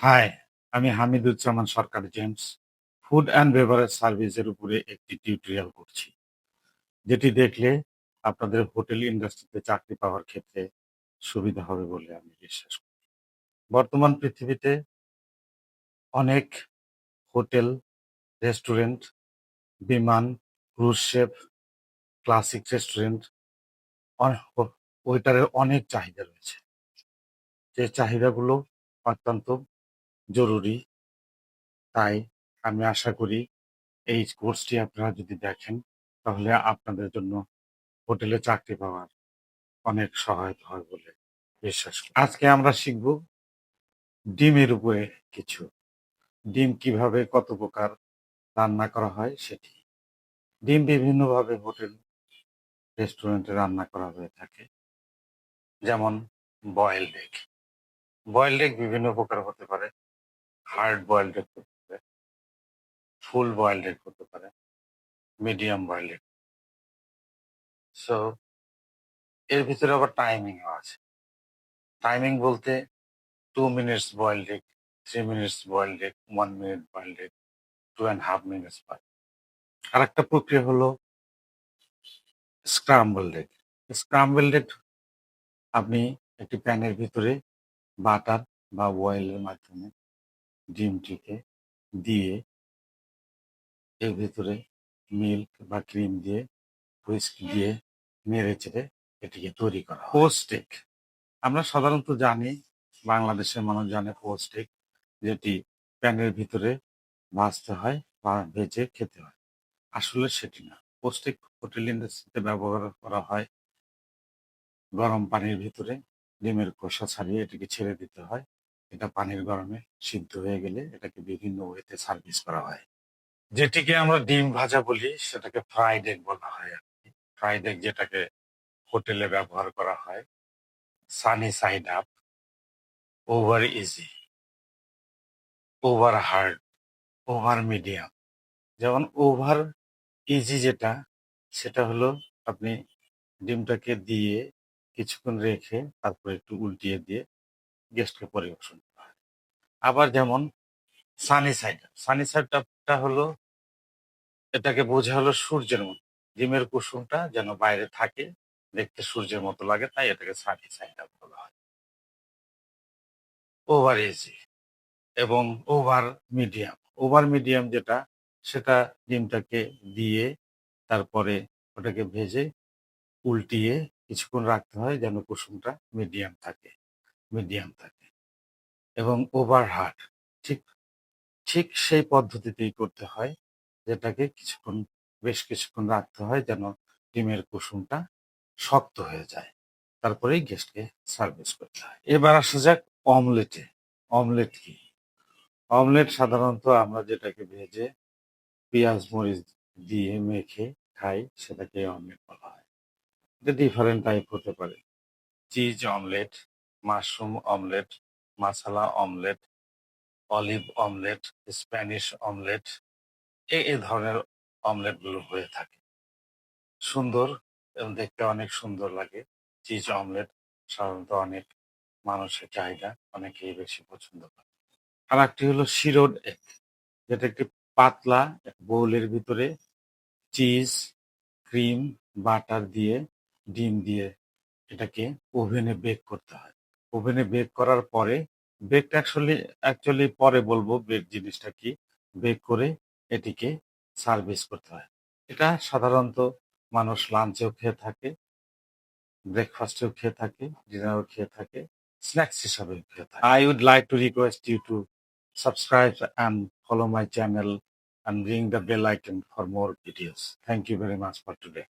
High, আমি হামিদুজ্জামান সরকার James food and beverage সার্ভিসের উপরে একটি টিউটোরিয়াল করছি, যেটি দেখলে আপনাদের হোটেল ইন্ডাস্ট্রিতে চাকরি পাওয়ার ক্ষেত্রে সুবিধা হবে বলে আমি বিশ্বাস করি। বর্তমান পৃথিবীতে অনেক হোটেল, রেস্টুরেন্ট, বিমান, ক্রুজ শেপ, ক্লাসিক রেস্টুরেন্ট, ওয়েটারের অনেক চাহিদা রয়েছে। যে চাহিদাগুলো অত্যন্ত জরুরি, তাই আমি আশা করি এই কোর্সটি আপনারা যদি দেখেন তাহলে আপনাদের জন্য হোটেলে চাকরি পাওয়ার অনেক সহায়তা হয় বলে বিশ্বাস করি। আজকে আমরা শিখব ডিমের উপরে কিছু। ডিম কিভাবে কত প্রকার রান্না করা হয় সেটি। ডিম বিভিন্নভাবে হোটেল রেস্টুরেন্টে রান্না করা হয়ে থাকে, যেমন বয়েলড এগ। বয়েলড এগ বিভিন্ন প্রকার হতে পারে। হার্ড বয়েলড এগ হতে পারে, ফুল বয়েলড এগ হতে পারে, মিডিয়াম বয়েলড এগ। সো এর ভিতরে আবার টাইমিংও আছে। টাইমিং বলতে 2 minutes boiled egg, 3 minutes boiled egg, 1 minute boiled egg, 2.5 minutes boiled। আরেকটা প্রক্রিয়া হলো স্ক্রাম্বলড এগ। স্ক্রাম্বলড এগ আপনি একটি প্যানের ভিতরে বাটার বা অয়েলের মাধ্যমে ডিমটিকে দিয়ে এর ভিতরে মিল্ক বা ক্রিম দিয়ে হুইস্ক দিয়ে নেড়ে চেড়ে এটিকে তৈরি করা হয়। পোস্ট এগ আমরা সাধারণত জানি, বাংলাদেশের মানুষ জানে পোস্ট এগ, যেটি প্যানের ভিতরে ভাজতে হয় বা ভেজে খেতে হয়। আসলে সেটি না। পোস্ট এগ হোটেল ইন্ডাস্ট্রিতে ব্যবহার করা হয় গরম পানির ভিতরে ডিমের খোসা ছাড়িয়ে এটিকে ছেড়ে দিতে হয়। এটা পানির গরমে সিদ্ধ হয়ে গেলে এটাকে বিভিন্ন ওয়েতে সার্ভিস করা হয়। যেটিকে আমরা ডিম ভাজা বলি সেটাকে ফ্রাইড এগ বলা হয় আর কি। ফ্রাইড এগ যেটাকে হোটেলে ব্যবহার করা হয় Sunny side up, over easy, over hard, over medium. যেমন ওভার ইজি যেটা, সেটা হলো আপনি ডিমটাকে দিয়ে কিছুক্ষণ রেখে তারপরে একটু উল্টিয়ে দিয়ে গেস্টকে পরিবেশন করা হয়। আবার যেমন Sunny side up, Sunny side আপটা হলো, এটাকে বোঝা হলো সূর্যের মতো, ডিমের কুসুমটা যেন বাইরে থাকে, দেখতে সূর্যের মতো লাগে, তাই এটাকে সানি সাইড আপ বলা হয়। ওভার ইজি এবং ওভার মিডিয়াম। ওভার মিডিয়াম যেটা, সেটা ডিমটাকে দিয়ে তারপরে ওটাকে ভেজে উল্টিয়ে কিছুক্ষণ রাখতে হয় যেন কুসুমটা মিডিয়াম থাকে। এবং ওভার হার্ড ঠিক ঠিক সেই পদ্ধতিতেই করতে হয়, যেটাকে বেশ কিছুক্ষণ রাখতে হয় যেন ডিমের কুসুমটা শক্ত হয়ে যায়, তারপরেই গেস্টকে সার্ভিস করতে হয়। এবার আসা যাক অমলেটে। অমলেট কি? অমলেট সাধারণত আমরা যেটাকে ভেজে পেঁয়াজ মরিচ দিয়ে মেখে খাই সেটাকে অমলেট বলা হয়। এটা ডিফারেন্ট টাইপ হতে পারে। চিজ অমলেট, মাশরুম অমলেট, মাসালা omelette, olive omelette, Spanish omelette, এই ধরনের অমলেট গুলো হয়ে থাকে। সুন্দর এবং দেখতে অনেক সুন্দর লাগে। চিজ অমলেট সাধারণত অনেক মানুষের চাহিদা, অনেকেই বেশি পছন্দ করে। আর একটি হলো শিরোড এগ, যেটা একটি পাতলা বোলের ভিতরে চিজ, ক্রিম, বাটার দিয়ে ডিম দিয়ে এটাকে ওভেনে বেক করতে হয়। ওভেনে বেক করার পরে, বেকটা অ্যাকচুয়ালি পরে বলবো বেক জিনিসটা কি। বেক করে এটিকে সার্ভিস করতে হয়। এটা সাধারণত মানুষ লাঞ্চেও খেয়ে থাকে, ব্রেকফাস্টেও খেয়ে থাকে, ডিনারেও খেয়ে থাকে, স্ন্যাক্স হিসাবেও খেয়ে থাকে। I would like to request you to subscribe and follow my channel and ring the bell icon for more videos. Thank you very much for today.